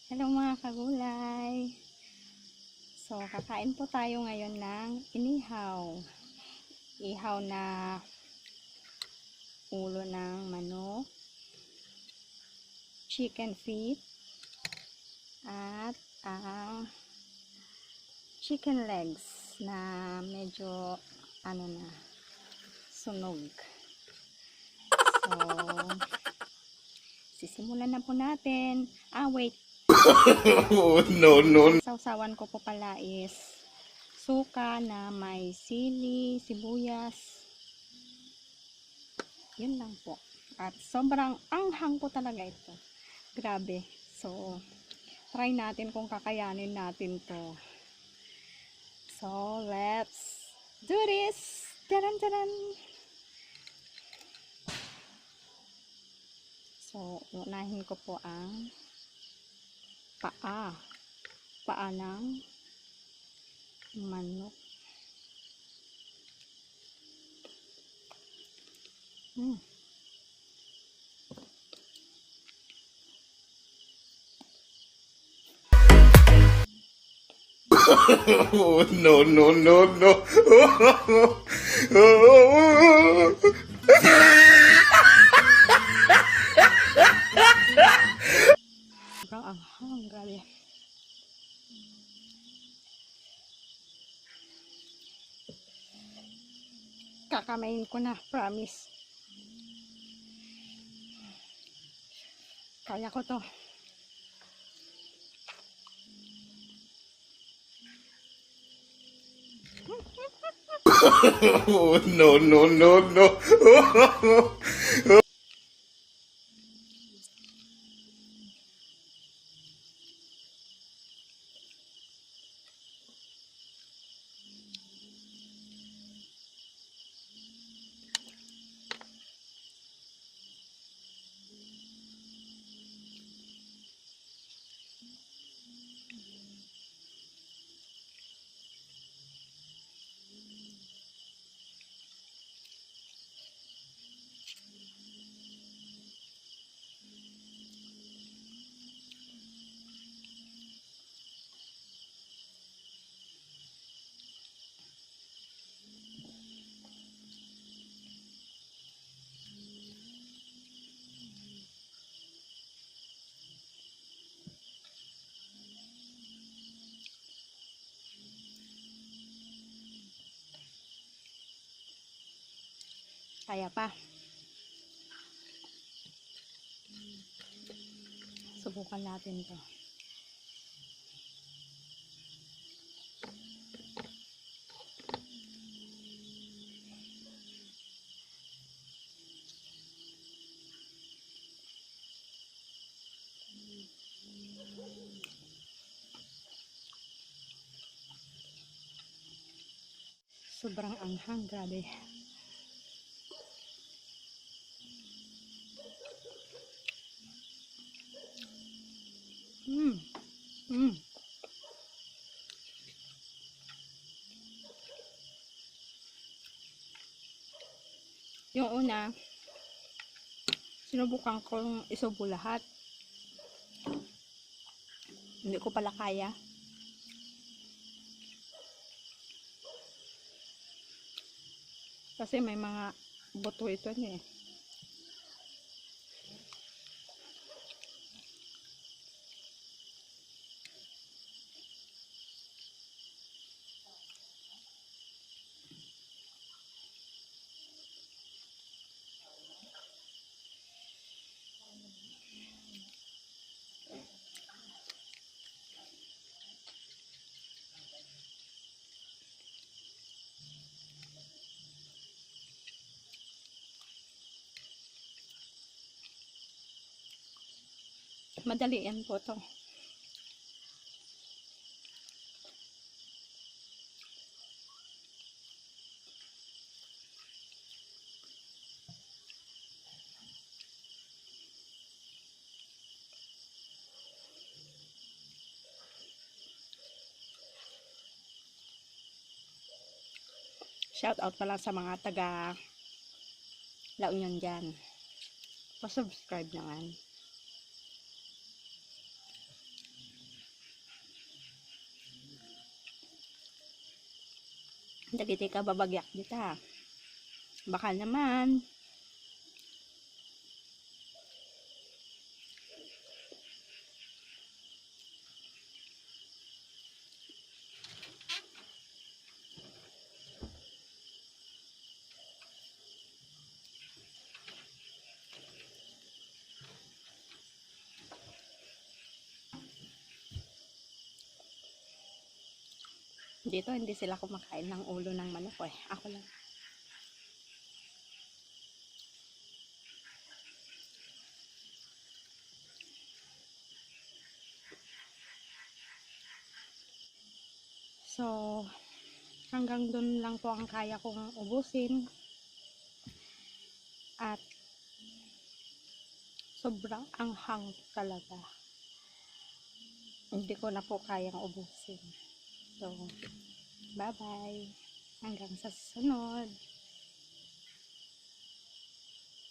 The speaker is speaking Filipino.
Hello mga kagulay. So, kakain po tayo ngayon ng inihaw. Ihaw na ulo ng manok, chicken feet, at ang chicken legs na medyo sunog. So, sisimulan na po natin. Wait. No, no. Sausawan ko po pala is suka na may sili, sibuyas. Yun lang po. At sobrang anghang po talaga ito. Grabe. So, try natin kung kakayanin natin to. So, let's do this! Taran, taran! So, unahin ko po ang paa ng manok. No, no, no, no. Sobrang anghang, grabe. Kakamain ko na, promise. Kaya ko to. No, no, no, no. Kaya pa. Subukan natin to. Sobrang anghang, grabe. Mm. Mm. Yung una, sinubukan kong isubo lahat. Hindi ko pala kaya. Kasi may mga buto ito eh. Madali yan po to. Shout out pala sa mga taga La Union dyan. Pa-subscribe naman. Dagiti ka babagyak dita. Baka naman. Dito hindi sila kumakain ng ulo ng manok eh. Ako lang. So, hanggang dun lang po ang kaya kong ubusin. At sobrang anghang talaga. Hindi ko na po kayang ubusin. So, bye-bye. Hanggang sa susunod.